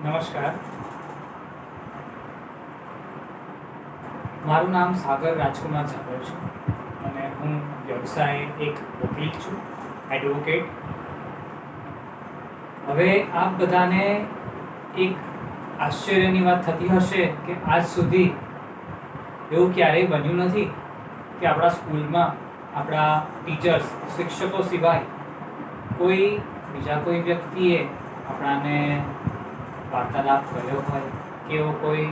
નમસ્કાર. મારું નામ સાગર રાજકુમાર જાદવ છે અને હું વ્યવસાય એક વકીલ છું, એડવોકેટ. હવે આપ બધાને એક આશ્ચર્યની વાત થતી હશે કે આજ સુધી એવું ક્યારેય બન્યું નથી કે આપણા સ્કૂલમાં આપણા ટીચર્સ, શિક્ષકો સિવાય બીજા કોઈ વ્યક્તિએ આપણાને વાર્તાલાપ કર્યો હોય કે એવો કોઈ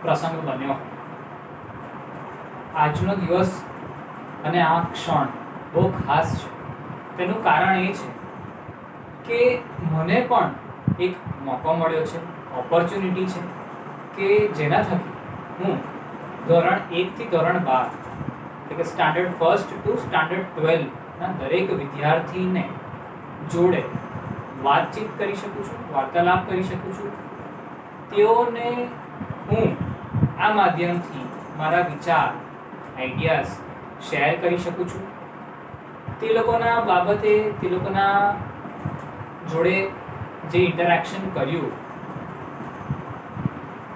પ્રસંગ બન્યો હોય. આજનો દિવસ અને આ ક્ષણ બહુ ખાસ છે. તેનું કારણ એ છે કે મને પણ એક મોકો મળ્યો છે, ઓપોર્ચ્યુનિટી છે કે જેના થકી હું ધોરણ 1 થી ધોરણ 12 એટલે કે સ્ટાન્ડર્ડ 1 ટુ સ્ટાન્ડર્ડ 12 ના દરેક વિદ્યાર્થીને જોડે વાતચીત કરી શકું છું, વાર્તાલાપ કરી શકું છું. તેઓને હું આ માધ્યમથી મારા વિચાર, આઈડિયાઝ શેર કરી શકું છું. તે લોકોના બાબતે, તે લોકોના જોડે જે ઇન્ટરેક્શન કર્યું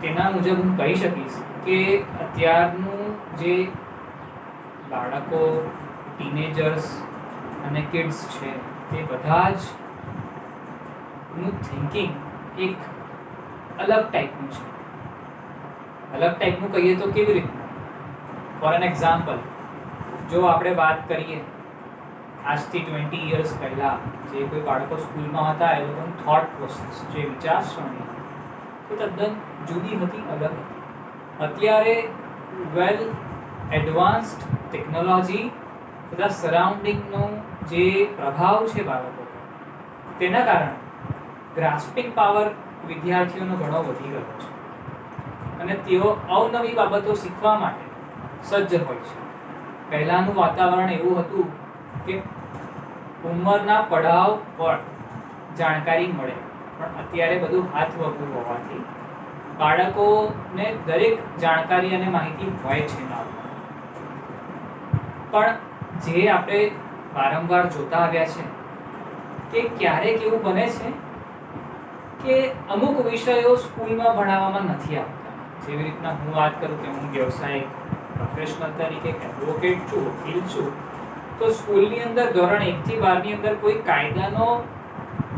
તેના મુજબ હું કહી શકીશ કે અત્યારનું જે બાળકો, ટીનેજર્સ અને કિડ્સ છે તે બધા જ નું થિંકિંગ એક અલગ ટાઈપનું છે. અલગ ટાઈપનું કહીએ તો કેવી રીતનું? ફોર એન એક્ઝામ્પલ, જો આપણે વાત કરીએ આજથી 20 યર્સ પહેલાં જે કોઈ બાળકો સ્કૂલમાં હતા એ લોકોનું થોટ પ્રોસેસ, જે વિચારસરણી એ તદ્દન જુદી હતી, અલગ હતી. અત્યારે વેલ એડવાન્સ્ડ ટેકનોલોજી તથા સરાઉન્ડિંગનો જે પ્રભાવ છે બાળકો પર, તેના કારણે ગ્રાસ્પિંગ પાવર વિદ્યાર્થીઓનો ઘણો વધી ગયો છે અને તેઓ અવનવી બાબતો શીખવા માટે સજ્જ હોય છે. પહેલાંનું વાતાવરણ એવું હતું કે ઉંમરના પડાવ પર જાણકારી મળે, પણ અત્યારે બધું હાથ વગું હોવાથી બાળકોને દરેક જાણકારી અને માહિતી હોય છે. પણ જે આપણે વારંવાર જોતા આવ્યા છે કે ક્યારેક એવું બને છે કે અમુક વિષયો સ્કૂલમાં ભણાવવામાં નથી આવતા. જેવી રીતના હું વાત કરું કે હું વ્યવસાયિક પ્રોફેશનલ તરીકે એડવોકેટ છું, વકીલ છું, તો સ્કૂલની અંદર ધોરણ 1 થી 12 ની અંદર કોઈ કાયદાનો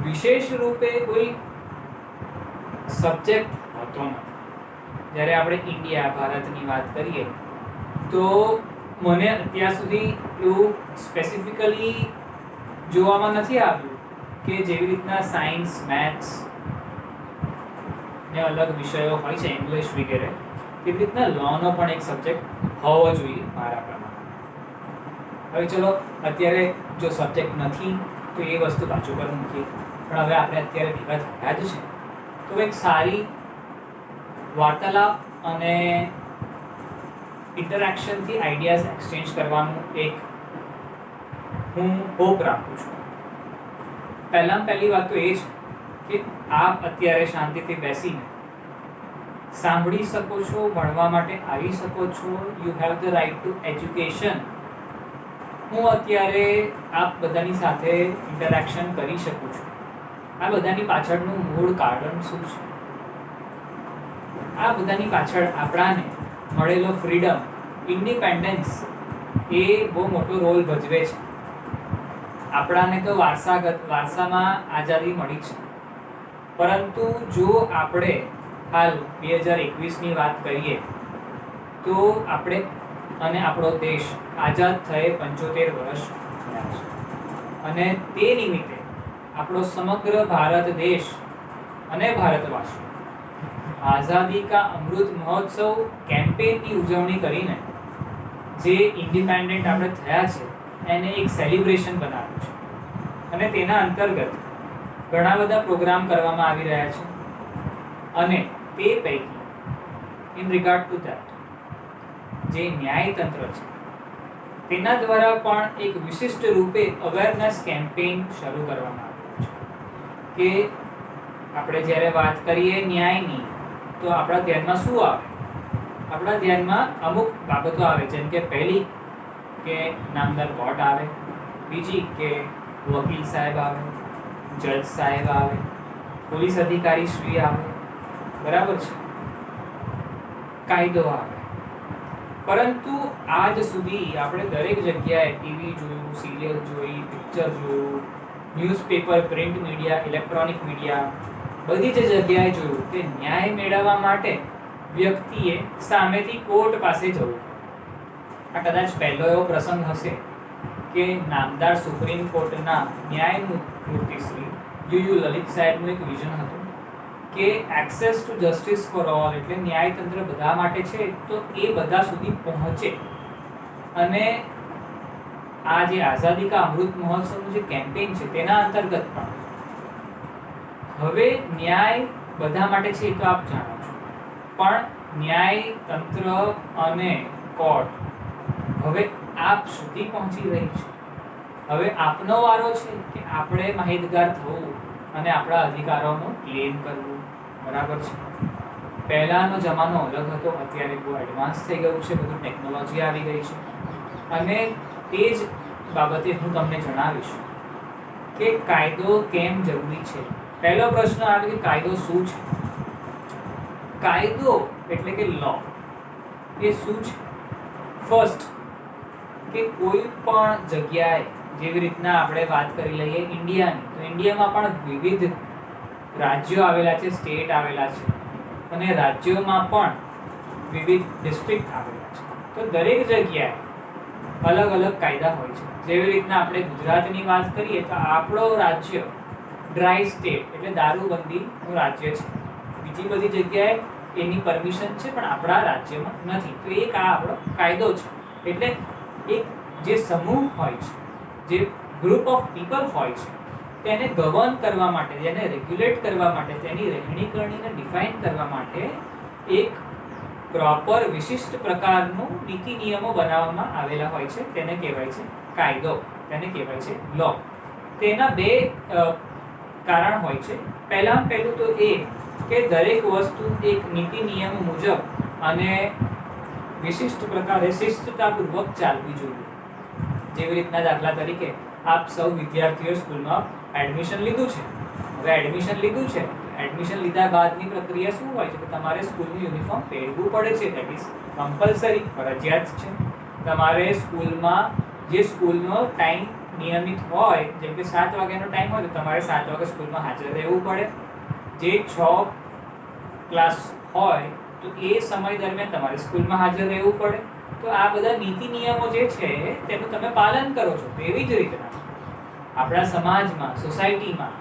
વિશેષ રૂપે કોઈ સબ્જેક્ટ હોતો નથી. જ્યારે આપણે ઇન્ડિયા, ભારતની વાત કરીએ તો મને અત્યાર સુધી એવું સ્પેસિફિકલી જોવામાં નથી આવ્યું કે જેવી રીતના સાયન્સ, મેથ્સ ને અલગ વિષયો હોય છે, ઇંગ્લિશ વગેરે, તેવી રીતના લોનો પણ એક સબ્જેક્ટ હોવો જોઈએ મારા પ્રમાણે. હવે ચલો, અત્યારે જો સબ્જેક્ટ નથી તો એ વસ્તુ બાજુ પર મૂકીએ, પણ હવે આપણે અત્યારે ભેગા થયા જ છે તો એક સારી વાર્તાલાપ અને ઇન્ટરેક્શનથી આઈડિયાઝ એક્સચેન્જ કરવાનું એક હું હોપ રાખું છું. પહેલી વાત તો એ છે કે આપ અત્યારે શાંતિથી બેસીને સાંભળી શકો છો, ભણવા માટે આવી શકો છો. You have the right to education. હું અત્યારે આપ બધાની સાથે ઇન્ટરેક્શન કરી શકું છું. આ બધાની પાછળનું મૂળ કારણ શું છે? આ બધાની પાછળ આપણાને મળેલો ફ્રીડમ, ઇન્ડિપેન્ડન્સ એ બહુ મોટો રોલ ભજવે છે. આપણાને તો વારસામાં આઝાદી મળી છે, પરંતુ જો આપણે હાલ 2021ની વાત કરીએ તો આપણે અને આપણો દેશ આઝાદ થયે 75 વર્ષ થયા છે અને તે નિમિત્તે આપણો સમગ્ર ભારત દેશ અને ભારતવાસીઓ આઝાદી કા અમૃત મહોત્સવ કેમ્પેનની ઉજવણી કરીને જે ઇન્ડિપેન્ડન્ટ આપણે થયા છે એને એક સેલિબ્રેશન બનાવ્યું છે અને તેના અંતર્ગત ઘણા બધા પ્રોગ્રામ કરવામાં આવી રહ્યા છે અને તે પૈકી ઇન રિગાર્ડ ટુ ધેટ જે ન્યાયતંત્ર છે તેના દ્વારા પણ એક વિશિષ્ટ રૂપે અવેરનેસ કેમ્પેઇન શરૂ કરવામાં આવ્યું છે કે આપણે જ્યારે વાત કરીએ ન્યાયની તો આપણા ધ્યાનમાં શું આવે? આપણા ધ્યાનમાં અમુક બાબતો આવે, જેમ કે પહેલી કે નામદાર કોર્ટ આવે, બીજી કે વકીલ સાહેબ આવે, જજ સાહેબ આવે, પોલીસ અધિકારી શ્રી આવે, બરાબર છે, કાયદો આવે. પરંતુ આજ સુધી આપણે દરેક જગ્યાએ ટીવી જોયું, સિરિયલ જોઈ, પિક્ચર જોયું, newspaper, print media, electronic media, બધી જ જગ્યાએ જોયું કે ન્યાય મેળવવા માટે વ્યક્તિએ સામેથી કોર્ટ પાસે જવું. આ કદાચ પહેલો એવો પ્રસંગ હશે કે નામદાર સુપ્રીમ કોર્ટના ન્યાયમૂર્તિ શ્રી યુ લલિત સાહેબનું એક વિઝન હતું કે access two justice for all, એટલે ન્યાયતંત્ર બધા માટે છે, તો એ બધા સુધી પહોંચે. અને આ જે આઝાદી કા અમૃત મહોત્સવનું જે કેમ્પેઇન છે તેના અંતર્ગત પણ હવે ન્યાય બધા માટે છે, એ તો આપ જાણો છો, પણ ન્યાયતંત્ર અને કોર્ટ હવે આપ સુધી પહોંચી રહી છે. હવે આપનો વારો છે કે આપણે માહિતગાર થવું અને આપણા અધિકારોનું ક્લેમ કરવું, બરાબર છે. પહેલાનો જમાનો અલગ હતો, અત્યારે બહુ એડવાન્સ થઈ ગયું છે, બધું ટેકનોલોજી આવી ગઈ છે. અને તે જ બાબતે હું તમને જણાવીશ કે કાયદો કેમ જરૂરી છે. પહેલો પ્રશ્ન આવે કે કાયદો શું છે? કાયદો એટલે કે લો એ શું છે? ફર્સ્ટ કે કોઈ પણ જગ્યાએ, જેવી રીતના આપણે વાત કરી લઈએ ઇન્ડિયાની, તો ઇન્ડિયામાં પણ વિવિધ રાજ્યો આવેલા છે, સ્ટેટ આવેલા છે, અને રાજ્યોમાં પણ વિવિધ ડિસ્ટ્રિક્ટ આવેલા છે. તો દરેક જગ્યાએ અલગ અલગ કાયદા હોય છે. જેવી રીતના આપણે ગુજરાતની વાત કરીએ તો આપણો રાજ્ય ડ્રાય સ્ટેટ એટલે દારૂબંધીનું રાજ્ય છે. બીજી બધી જગ્યાએ એની પરમિશન છે પણ આપણા રાજ્યમાં નથી. તો એક આ આપણો કાયદો છે. એટલે એક જે સમૂહ હોય છે, જે ગ્રુપ ઓફ પીપલ હોય છે, તેને ગવર્ન કરવા માટે, તેને રેગ્યુલેટ કરવા માટે, તેની રહેણી કરણીને ડિફાઇન કરવા માટે એક પ્રોપર વિશિષ્ટ પ્રકારનું નીતિ નિયમો બનાવવામાં આવેલા હોય છે. તેને કહેવાય છે કાયદો, તેને કહેવાય છે લો. તેના બે કારણ હોય છે. પહેલું તો એ કે દરેક વસ્તુ એક નીતિ નિયમ મુજબ અને વિશિષ્ટ પ્રકારે શિસ્તતાપૂર્વક ચાલવી જોઈએ. જેવી રીતના દાખલા તરીકે આપ સૌ વિદ્યાર્થીઓ સ્કૂલમાં એડમિશન લીધું છે. હવે એડમિશન લીધું છે, એડમિશન લીધા બાદની પ્રક્રિયા શું હોય છે કે તમારે સ્કૂલનું યુનિફોર્મ પહેરવું પડે છે. દેટ ઇઝ કમ્પલસરી, ફરજિયાત છે. તમારે સ્કૂલમાં જે સ્કૂલનો ટાઈમ નિયમિત હોય, જેમ કે 7 વાગ્યાનો ટાઈમ હોય તો તમારે 7 વાગે સ્કૂલમાં હાજર રહેવું પડે. જે 6 ક્લાસ હોય તો એ સમય દરમિયાન તમારે સ્કૂલમાં હાજર રહેવું પડે. તો આ બધા નીતિ નિયમો જે છે તેનું તમે પાલન કરો છો. એવી જ રીતના આપણા સમાજમાં, સોસાયટીમાં,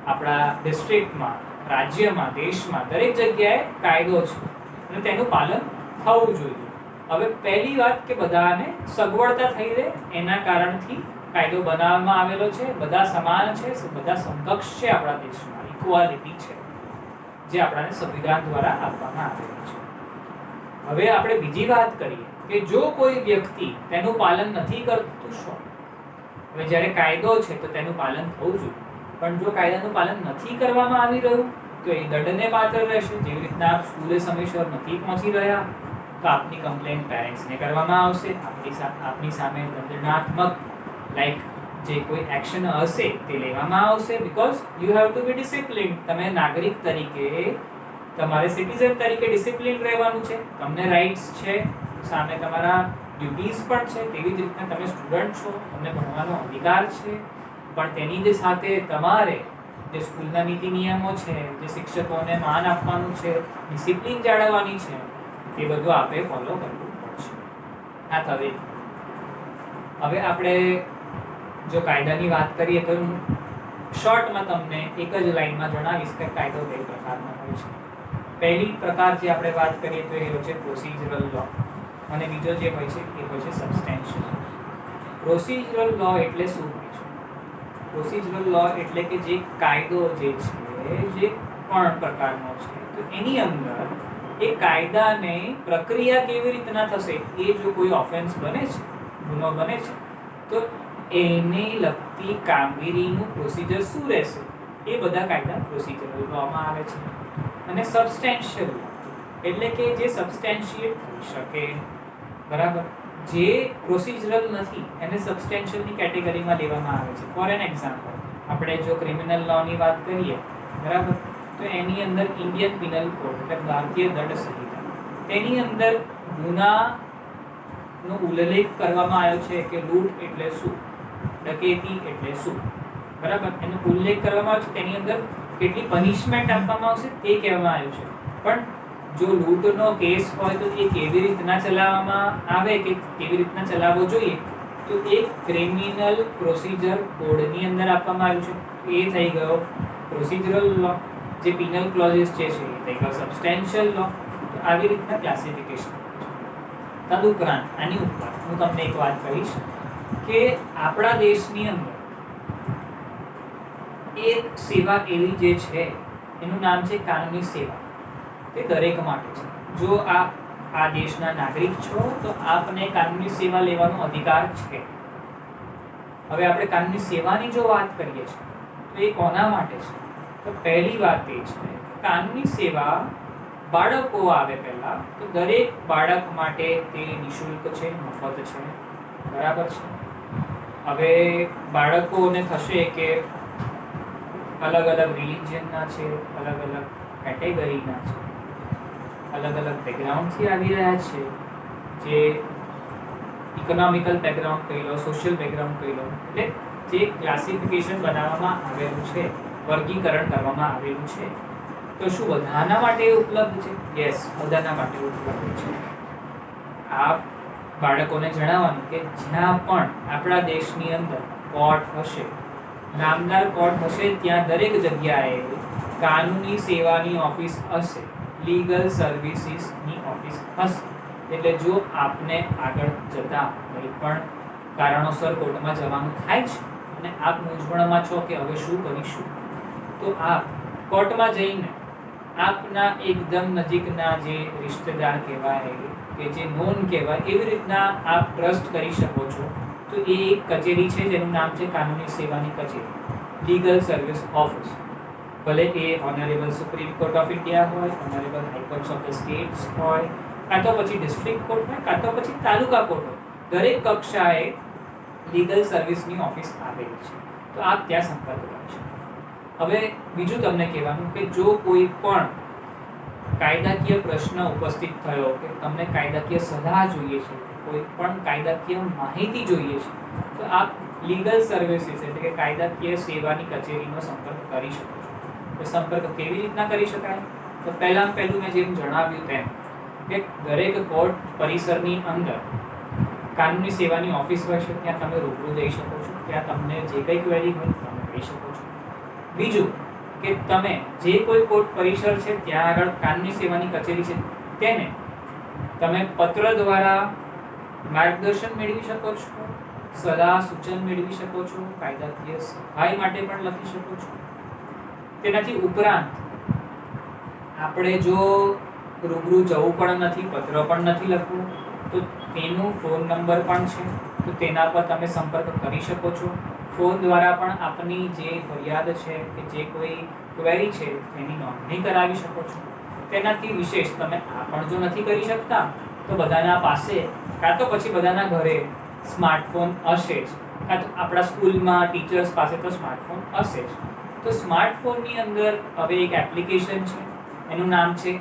આપણા ડિસ્ટ્રિક્ટમાં, રાજ્યમાં, દેશમાં દરેક જગ્યાએ કાયદો છે અને તેનું પાલન થવું જોઈએ. હવે પહેલી વાત કે બધાને સગવડતા થઈ રહે એના કારણથી કાયદો બનાવવામાં આવેલો છે. બધા સમાન છે, બધા સમકક્ષ છે. આપણા દેશમાં ઇક્વાલિટી છે, જે આપણાને સંવિધાન દ્વારા આપવામાં આવેલું છે. હવે આપણે બીજી વાત કરીએ કે જો કોઈ વ્યક્તિ તેનું પાલન નથી કરતું, શું? હવે જ્યારે કાયદો છે તો તેનું પાલન થવું જોઈએ, પણ જો કાયદાનું પાલન નથી કરવામાં આવી રહ્યું તો એ દંડને પાત્ર રહેશે. જેવી રીતના આપ સ્કૂલે સમયસર નથી પહોંચી રહ્યા તો આપની કમ્પ્લેન પેરેન્ટ્સને કરવામાં આવશે. આપની સામે દંડનાત્મક લાઈક જે કોઈ એક્શન હશે તે લેવામાં આવશે. Because you have to be discipline. તમે નાગરિક તરીકે, તમારે સિટીઝન તરીકે ડિસિપ્લિન રહેવાનું છે. તમને રાઇટ્સ છે, સામે તમારા ડ્યુટીઝ પણ છે. તેવી જ રીતના તમે સ્ટુડન્ટ છો, તમને ભણવાનો અધિકાર છે, પણ તેની જ સાથે તમારે જે સ્કૂલના નીતિ નિયમો છે, જે શિક્ષકોને માન આપવાનું છે, ડિસિપ્લિન જાળવવાની છે, એ બધું આપણે ફોલો કરવું પડશે. આ હવે આપણે જો કાયદાની વાત કરીએ તો શોર્ટમાં તમને એક જ લાઈનમાં જણાવીશ કે કાયદો બે પ્રકારનો હોય છે. પહેલી પ્રકાર જે આપણે વાત કરીએ તો એ હોય છે પ્રોસિજરલ લો, અને બીજો જે હોય છે એ હોય છે સબસ્ટેન્શિયલ. પ્રોસિજરલ લો એટલે શું હોય છે? પ્રોસિજરલ લો એટલે કે જે કાયદો જે છે, જે પણ પ્રકારનો છે, તો એની અંદર એ કાયદાને પ્રક્રિયા કેવી રીતના થશે, એ જો કોઈ ઓફેન્સ બને છે, ગુનો બને છે, તો એને લગતી કામગીરીનું પ્રોસિજર શું રહેશે, એ બધા કાયદા પ્રોસિજરલ લોમાં આવે છે. અને સબસ્ટેન્શિયલ એટલે કે જે સબસ્ટેન્શિએટ થઈ શકે, બરાબર, જે પ્રોસિજરલ નથી એને સબસ્ટેન્શિયલની કેટેગરીમાં લેવામાં આવે છે. ફોર એન એક્ઝામ્પલ, આપણે જો ક્રિમિનલ લોની વાત કરીએ, બરાબર, તો એની અંદર ઇન્ડિયન પિનલ કોડ એટલે ભારતીય દંડ સંહિતા, તેની અંદર ગુનાનો ઉલ્લેખ કરવામાં આવ્યો છે કે લૂંટ એટલે શું, ડકેતી એટલે શું, બરાબર, એનો ઉલ્લેખ કરવામાં આવ્યો છે. તેની અંદર કેટલી પનિશમેન્ટ આપવામાં આવશે તે કહેવામાં આવ્યું છે. પણ જો લૂંટનો કેસ હોય તો એ કેવી રીતના ચલાવવામાં આવે કે કેવી રીતના ચલાવવો જોઈએ, તો એ ક્રિમિનલ પ્રોસિજર કોડની અંદર આપવામાં આવ્યું છે. એ થઈ ગયો પ્રોસિજરલ લો. જે પિનલ ક્લોઝિસ છે એ થઈ ગયો સબસ્ટેન્શિયલ લો. તો આવી રીતના ક્લાસિફિકેશન. તદુપરાંત આની ઉપર હું તમને એક વાત કહીશ કે આપણા દેશની અંદર એક સેવા એવી જે છે એનું નામ છે કાનૂની સેવા. તે દરેક માટે છે. જો આપ આ દેશના નાગરિક છો તો આપને કાનૂની સેવા લેવાનો અધિકાર છે. હવે આપણે કાનૂની સેવાની જો વાત કરીએ છીએ તો એ કોના માટે છે? તો પહેલી વાત એ છે કાનૂની સેવા બાળકો આવે પહેલા તો દરેક બાળક માટે તે નિઃશુલ્ક છે, મફત છે, બરાબર છે. હવે બાળકોને થશે કે અલગ અલગ રિલિજનના છે, અલગ અલગ કેટેગરીના છે, અલગ અલગ બેકગ્રાઉન્ડથી આવી રહ્યા છે, જે ઇકોનોમિકલ બેકગ્રાઉન્ડ કહી લો, સોશિયલ બેકગ્રાઉન્ડ કહી લો, એટલે જે ક્લાસિફિકેશન બનાવવામાં આવેલું છે, વર્ગીકરણ કરવામાં આવેલું છે, તો શું બધાના માટે ઉપલબ્ધ છે? યસ, બધાના માટે ઉપલબ્ધ છે. આ બાળકોને જણાવવાનું કે જ્યાં પણ આપણા દેશની અંદર કોર્ટ હશે, નામદાર કોર્ટ હશે, ત્યાં દરેક જગ્યાએ કાનૂની સેવાની ઓફિસ હશે, લીગલ સર્વિસીસની ઓફિસ હશે. એટલે જો આપને આગળ જતા કંઈ પણ કારણોસર કોર્ટમાં જવાનું થાય છે અને આપ મૂંઝવણમાં છો કે હવે શું કરીશું, તો આપ કોર્ટમાં જઈને આપના એકદમ નજીકના જે રિશ્તેદાર કહેવાય કે જે નોન કહેવાય એવી રીતના આપ ટ્રસ્ટ કરી શકો છો. તો એ એક કચેરી છે જેનું નામ છે કાનૂની સેવાની કચેરી, લીગલ સર્વિસ ઓફિસ. ભલે એ honourable supreme court of India હોય, honourable high court of the states હોય, કાં તો પછી ડિસ્ટ્રિક્ટ કોર્ટ હોય, કાં તો પછી તાલુકા કોર્ટ હોય, દરેક કક્ષાએ લીગલ સર્વિસની ઓફિસ આવેલી છે. તો આપ ત્યાં સંપર્ક કરી શકો. હવે બીજું તમને કહેવાનું કે જો કોઈ પણ કાયદાકીય પ્રશ્ન ઉપસ્થિત થયો કે તમને કાયદાકીય સલાહ જોઈએ છે, કોઈ પણ કાયદાકીય માહિતી જોઈએ છે, તો આપ લીગલ સર્વિસીસ એટલે કે કાયદાકીય સેવાની કચેરીનો સંપર્ક કરી શકો છો. તો સંપર્ક કેવી રીતના કરી શકાય? તો પહેલું મેં જેમ જણાવ્યું તેમ કે દરેક કોર્ટ પરિસરની અંદર કાનૂની સેવાની ઓફિસ હોય છે, ત્યાં તમે રૂબરૂ જઈ શકો છો, ત્યાં તમને જે કંઈ ક્વેરી હોય તમે કહી શકો છો. બીજું કે તમે જે કોઈ કોર્ટ પરિસર છે ત્યાં આગળ કાનૂની સેવાની કચેરી છે તેને તમે પત્ર દ્વારા માર્ગદર્શન મેળવી શકો છો, સલાહ સૂચન મેળવી શકો છો, કાયદાકીય સહાય માટે પણ લખી શકો છો. તેનાથી ઉપરાંત આપણે જો રૂબરૂ જવું પણ નથી, પત્ર પણ નથી લખવું, તો તેનું ફોન નંબર પણ છે, તો તેના પર તમે સંપર્ક કરી શકો છો. ફોન દ્વારા પણ આપની જે ફરિયાદ છે કે જે કોઈ ક્વેરી છે તેની નોંધણી કરાવી શકો છો. તેનાથી વિશેષ તમે આ પણ જો નથી કરી શકતા તો બધાના પાસે કાં તો પછી બધાના ઘરે સ્માર્ટફોન હશે જ, કાં તો આપણા સ્કૂલમાં ટીચર્સ પાસે તો સ્માર્ટફોન હશે જ. તો સ્માર્ટફોનની અંદર હવે એક એપ્લિકેશન છે, એનું નામ છે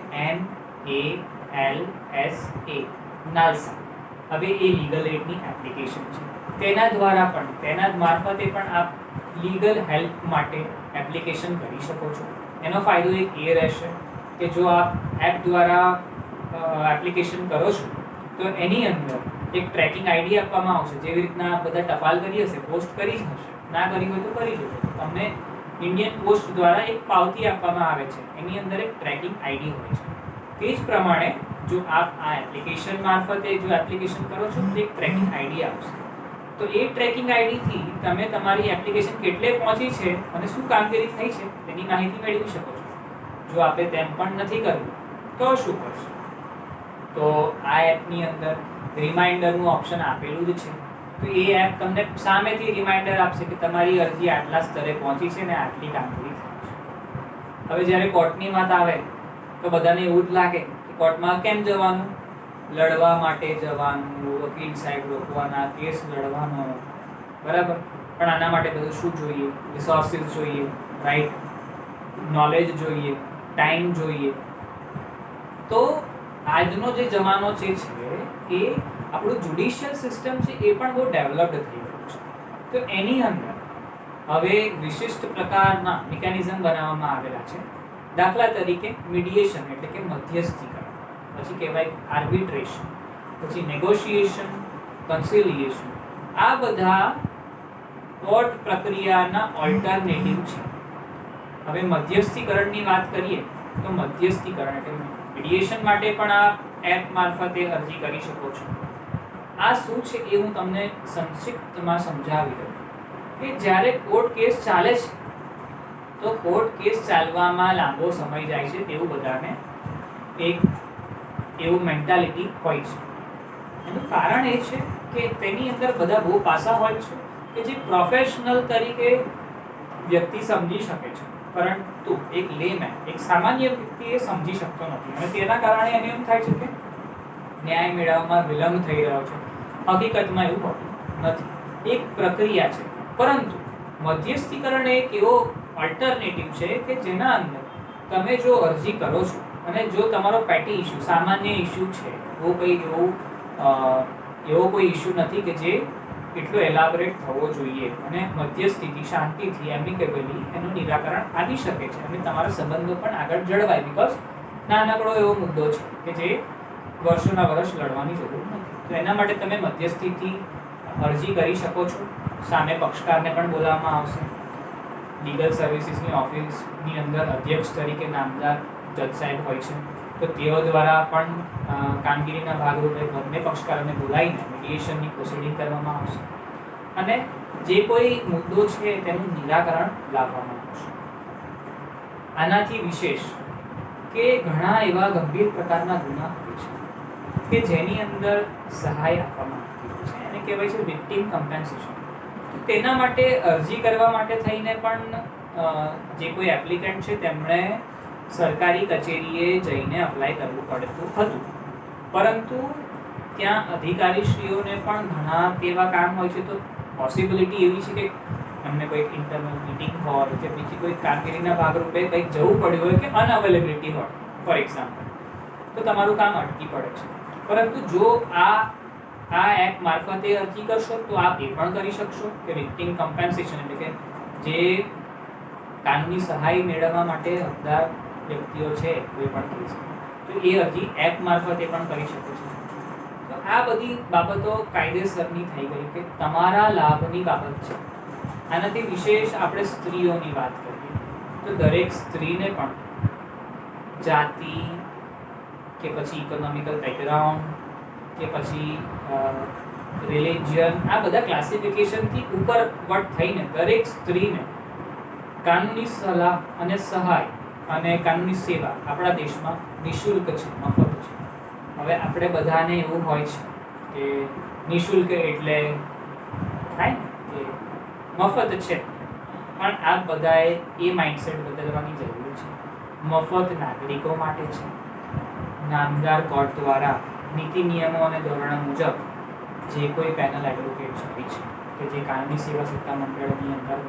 NALSA, નાલસા. હવે એ લીગલ એડની એપ્લિકેશન છે. તેના દ્વારા પણ તેના મારફતે પણ આપ લીગલ હેલ્પ માટે એપ્લિકેશન કરી શકો છો. એનો ફાયદો એક એ રહેશે કે જો આપ એપ દ્વારા એપ્લિકેશન કરો છો તો એની અંદર એક ટ્રેકિંગ આઈડી આપવામાં આવશે. જેવી રીતના બધા ટપાલ કરી હશે, પોસ્ટ કરી હશે, ના કરી હોય તો કરી જજો. તમને ઇન્ડિયન પોસ્ટ દ્વારા એક પાવતી આપવામાં આવે છે, એની અંદર એક ટ્રેકિંગ આઈડી હોય છે. તે જ પ્રમાણે જો આપ આ એપ્લિકેશન મારફતે જો એપ્લિકેશન કરો છો તો એક ટ્રેકિંગ આઈડી આવશે. તો એ ટ્રેકિંગ આઈડીથી તમે તમારી એપ્લિકેશન કેટલે પહોંચી છે અને શું કામગીરી થઈ છે તેની માહિતી મેળવી શકો છો. જો આપણે તેમ પણ નથી કરવું તો શું કરશો? તો આ એપની અંદર રિમાઇન્ડરનું ઓપ્શન આપેલું જ છે. તો એ એપ તમને સામેથી રિમાઇન્ડર આપશે કે તમારી અરજી આટલા સ્તરે પહોંચી છે ને આટલી કામગીરી થઈ છે. હવે જ્યારે કોર્ટની વાત આવે તો બધાને એવું જ લાગે કે કોર્ટમાં કેમ જવાનું? લડવા માટે જવાનું, વકીલ સાહેબ રોકવાના, કેસ લડવાનો, બરાબર. પણ આના માટે બધું શું જોઈએ? રિસોર્સિસ જોઈએ, રાઈટ. નોલેજ જોઈએ, ટાઈમ જોઈએ. તો આજનો જે જમાનો જે છે એ આપણું જ્યુડિશિયલ સિસ્ટમ છે એ પણ બહુ ડેવલપ્ડ થઈ ગયું છે. તો એની અંદર હવે વિશિષ્ટ પ્રકારના મિકેનિઝમ બનાવવામાં આવેલા છે. દાખલા તરીકે મીડિયેશન એટલે કે મધ્યસ્થીકરણ, પછી કહેવાય આર્બિટ્રેશન, પછી નેગોશિએશન, કન્સિલિએશન. આ બધા કોર્ટ પ્રક્રિયાના ઓલ્ટરનેટિવ છે. હવે મધ્યસ્થીકરણની વાત કરીએ તો મધ્યસ્થીકરણ એટલે મીડિયેશન માટે પણ આપ એપ મારફતે અરજી કરી શકો છો. આ શું છે એ હું તમને સંક્ષિપ્તમાં સમજાવી દઉં કે જ્યારે કોર્ટ કેસ ચાલે છે તો કોર્ટ કેસ ચાલવામાં લાંબો સમય જાય છે તેવું બધાને એક એવું મેન્ટાલિટી હોય છે. એનું કારણ એ છે કે તેની અંદર બધા બહુ પાસા હોય છે કે જે પ્રોફેશનલ તરીકે વ્યક્તિ સમજી શકે છે, પરંતુ એક લેમેન, એક સામાન્ય વ્યક્તિ એ સમજી શકતો નથી અને તેના કારણે એને એમ થાય છે કે ન્યાય મેળવવામાં વિલંબ થઈ રહ્યો છે. હકીકતમાં એવું હોતું નથી. એક પ્રક્રિયા છે, પરંતુ મધ્યસ્થીકરણ એક એવો ઓલ્ટરનેટિવ છે કે જેના અંદર તમે જો અરજી કરો છો અને જો તમારો પેટી ઇસ્યુ, સામાન્ય ઇસ્યુ છે, એવો કોઈ ઇસ્યુ નથી કે જે એટલો એલાબરેટ થવો જોઈએ અને મધ્યસ્થિતિ શાંતિથી એમિકેબલી એનું નિરાકરણ આવી શકે છે અને તમારા સંબંધો પણ આગળ જળવાય. બીકોઝ નાનકડો એવો મુદ્દો છે કે જે વર્ષોના વર્ષ લડવાની જરૂર નથી. તો એના માટે તમે મધ્યસ્થિતિ અરજી કરી શકો છો. સામે પક્ષકારને પણ બોલાવવામાં આવશે. લીગલ સર્વિસીસની ઓફિસની અંદર અધ્યક્ષ તરીકે નામદાર જજ સાહેબ હોય છે, તો તેઓ દ્વારા પણ કામગીરીના ભાગરૂપે બંને પક્ષકારોને બોલાવીને મીડિયેશનની પ્રોસિડિંગ કરવામાં આવશે અને જે કોઈ મુદ્દો છે તેનું નિરાકરણ લાવવામાં આવશે. આનાથી વિશેષ કે ઘણા એવા ગંભીર પ્રકારના ગુના હોય છે કે જેની અંદર સહાય આપવામાં આવતી હોય છે. એને કહેવાય છે વિક્ટિમ કમ્પેન્સેશન. તેના માટે અરજી કરવા માટે થઈને પણ જે કોઈ એપ્લિકન્ટ છે તેમણે સરકારી કચેરીએ જઈને અપ્લાય કરવું પડતું હતું, પરંતુ ત્યાં અધિકારીશ્રીઓને પણ ઘણા તેવા કામ હોય છે. તો પોસિબિલિટી એવી છે કે એમને કોઈક ઇન્ટરનલ મીટિંગ હોય કે બીજી કોઈ કામગીરીના ભાગરૂપે કંઈક જવું પડ્યું હોય કે અનઅવેલેબિલિટી હોય ફોર એક્ઝામ્પલ, તો તમારું કામ અટકી પડે છે. પરંતુ જો આ એપ મારફતે અરજી કરશો તો આપ એ પણ કરી શકશો કે વિક્ટિમ કમ્પેન્સેશન એટલે કે જે કાનૂની સહાય મેળવવા માટે હકદાર વ્યક્તિઓ છે કોઈ પણ કેસ, તો એ અરજી એપ મારફતે પણ કરી શકો છો. તો આ બધી બાબતો કાયદેસરની થઈ ગઈ કે તમારા લાભની બાબત છે. આનાથી વિશેષ આપણે સ્ત્રીઓની વાત કરીએ તો દરેક સ્ત્રીને પણ જાતિ કે પછી ઇકોનોમિકલ બેકગ્રાઉન્ડ કે પછી રિલિજન, આ બધા ક્લાસિફિકેશનથી ઉપરવટ થઈને દરેક સ્ત્રીને કાનૂની સલાહ અને સહાય અને કાનૂની સેવા આપણા દેશમાં નિઃશુલ્ક છે, મફત છે. હવે આપણે બધાને એવું હોય છે કે નિઃશુલ્ક એટલે થાય ને કે મફત છે, પણ આ બધાએ એ માઇન્ડસેટ બદલવાની જરૂર છે. મફત નાગરિકો માટે છે. નામદાર કોર્ટ દ્વારા નીતિ નિયમો અને ધોરણો મુજબ જે કોઈ પેનલ એડવોકેટ્સ હોય છે કે જે કાનૂની સેવા સત્તામંડળની અંદર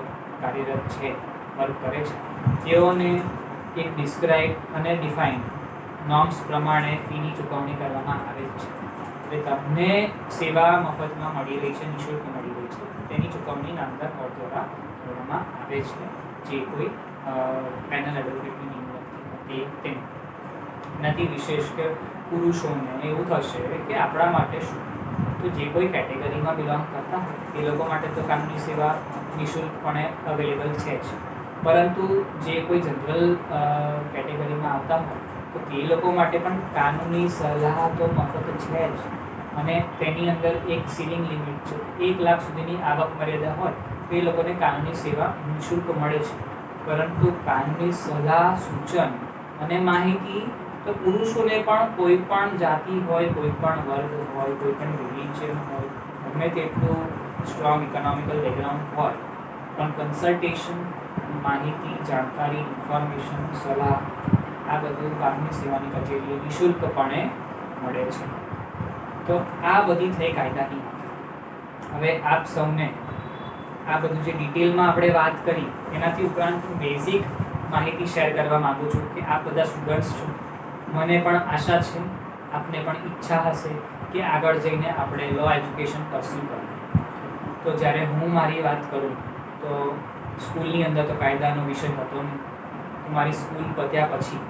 કાર્યરત છે, વર્ક કરે છે, તેઓને એક ડિસ્ક્રાઇબ અને ડિફાઇન નોર્મ્સ પ્રમાણે ફીની ચૂકવણી કરવામાં આવે છે. એટલે તમને સેવા મફતમાં મળી રહી છે, નિઃશુલ્ક મળી રહી છે, તેની ચૂકવણી નામદાર કોર્ટ દ્વારા કરવામાં આવે છે જે કોઈ પેનલ એડવોકેટની નિમણૂક હતી તેમ. એનાથી વિશેષ કે પુરુષોને એવું થશે કે આપણા માટે શું, તો જે કોઈ કેટેગરીમાં બિલોંગ કરતા હોય એ લોકો માટે તો કાનૂની સેવા નિઃશુલ્કપણે અવેલેબલ છે જ, પરંતુ જે કોઈ જનરલ કેટેગરીમાં આવતા હોય તો તે લોકો માટે પણ કાનૂની સલાહ તો મફત છે જ અને તેની અંદર એક સીલિંગ લિમિટ છે. 1 લાખ સુધીની આવક મર્યાદા હોય તો એ લોકોને કાનૂની સેવા નિઃશુલ્ક મળે છે, પરંતુ કાનૂની સલાહ, સૂચન અને માહિતી તો પુરુષોને પણ કોઈ પણ જાતિ હોય, કોઈ પણ વર્ગ હોય, કોઈ પણ રિલિજન હોય, ગમે તેટલું સ્ટ્રોંગ ઇકોનોમિકલ બેકગ્રાઉન્ડ હોય, પણ કન્સલ્ટેશન, માહિતી, જાણકારી, ઇન્ફોર્મેશન, સલાહ આ બધું કાનૂની સેવાની કચેરીએ નિઃશુલ્કપણે મળે છે. તો આ બધી થઈ કાયદાની. હવે આપ સૌને આ બધું જે ડિટેલમાં આપણે વાત કરી એનાથી ઉપરાંત બેઝિક માહિતી શેર કરવા માગું છું કે આપ બધા સ્ટુડન્ટ્સ છો, મને પણ આશા છે, આપને પણ ઈચ્છા હશે કે આગળ જઈને આપણે લો એજ્યુકેશન પરસ્યુ કરીએ. તો જ્યારે હું મારી વાત કરું તો સ્કૂલની અંદર તો કાયદાનો વિષય હતો નહીં. તો મારી સ્કૂલ પત્યા પછી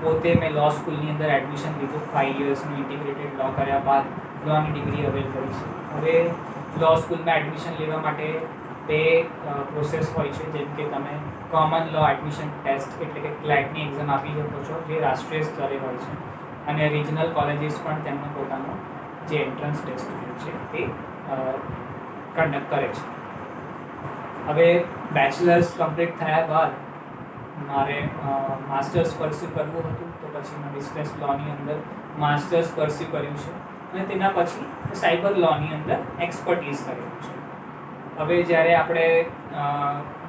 પોતે મેં લો સ્કૂલની અંદર એડમિશન લીધું. 5 યર્સનું ઇન્ટિગ્રેટેડ લો કર્યા બાદ લોની ડિગ્રી અવેલ કરી છે. હવે લો સ્કૂલમાં એડમિશન લેવા માટે 2 પ્રોસેસ હોય છે, જેમ કે તમે કોમન લો એડમિશન ટેસ્ટ એટલે કે ક્લેટની એક્ઝામ આપી શકો છો, જે રાષ્ટ્રીય સ્તરે હોય છે, અને રિજનલ કોલેજીસ પણ તેમનો પોતાનો જે એન્ટ્રન્સ ટેસ્ટ છે તે કન્ડક્ટ કરે છે. હવે બેચલર્સ કમ્પ્લીટ થયા બાદ મારે માસ્ટર્સ પરસ્યુ કરવું હતું, તો પછી મેં બિઝનેસ લોની અંદર માસ્ટર્સ પરસ્યુ કર્યું છે, અને તેના પછી સાયબર લોની અંદર એક્સપર્ટીઝ કરેલું છે. હવે જ્યારે આપણે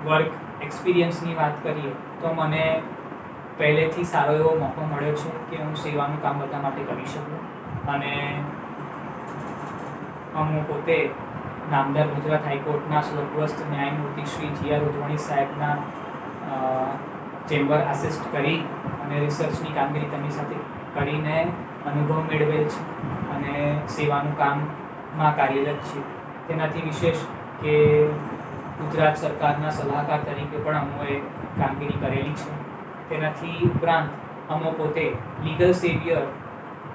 વર્ક એક્સપિરિયન્સની વાત કરીએ તો મને પહેલેથી સારો એવો મોકો મળ્યો છે કે હું સેવાનું કામ બધા માટે કરી શકું, અને હું પોતે નામદાર ગુજરાત હાઈકોર્ટના સ્વર્ગસ્થ ન્યાયમૂર્તિ શ્રી G.R. ઉધવાણી સાહેબના ચેમ્બર આસિસ્ટ કરી અને રિસર્ચની કામગીરી તેમની સાથે કરીને અનુભવ મેળવેલ છે, અને સેવાનું કામમાં કાર્યરત છે. તેનાથી વિશેષ કે ગુજરાત સરકારના સલાહકાર તરીકે પણ અમોએ કામગીરી કરેલી છે. તેનાથી ઉપરાંત અમો પોતે લીગલ સેવિયર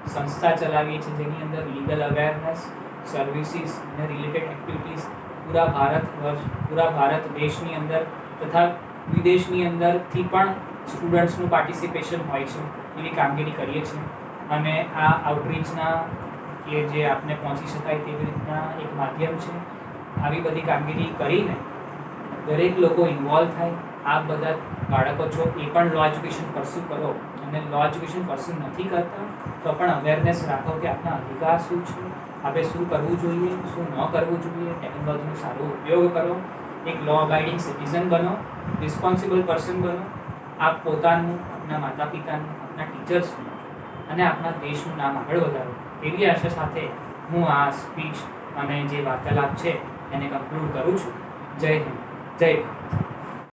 સંસ્થા ચલાવીએ છીએ, જેની અંદર લીગલ અવેરનેસ, સર્વિસીસ અને રિલેટેડ એક્ટિવિટીઝ પૂરા ભારત દેશની અંદર તથા વિદેશની અંદરથી પણ સ્ટુડન્ટ્સનું પાર્ટિસિપેશન હોય છે એવી કામગીરી કરીએ છીએ. અને આ આઉટરીચના કે જે આપને પહોંચી શકાય તેવી રીતના એક માધ્યમ છે. આવી બધી કામગીરી કરીને દરેક લોકો ઇન્વોલ્વ થાય. આપ બધા બાળકો છો એ પણ લો એજ્યુકેશન પરસ્યુ કરો, અને લો એજ્યુકેશન પરસ્યુ નથી કરતા તો પણ અવેરનેસ રાખો કે આપના અધિકાર શું છે, આપણે શું કરવું જોઈએ, શું ન કરવું જોઈએ, ટેકનોલોજીનો સારો ઉપયોગ કરો, એક લો અબાઇડિંગ સિટીઝન બનો, રિસ્પોન્સિબલ પર્સન બનો. આપ પોતાનું, આપના માતા પિતાનું, આપના ટીચર્સનું અને આપણા દેશનું નામ આગળ વધારો, એવી આશા સાથે હું આ સ્પીચ અને જે વાર્તાલાપ છે એને કન્ક્લુડ કરું છું. જય હિન્દ, જય ભારત.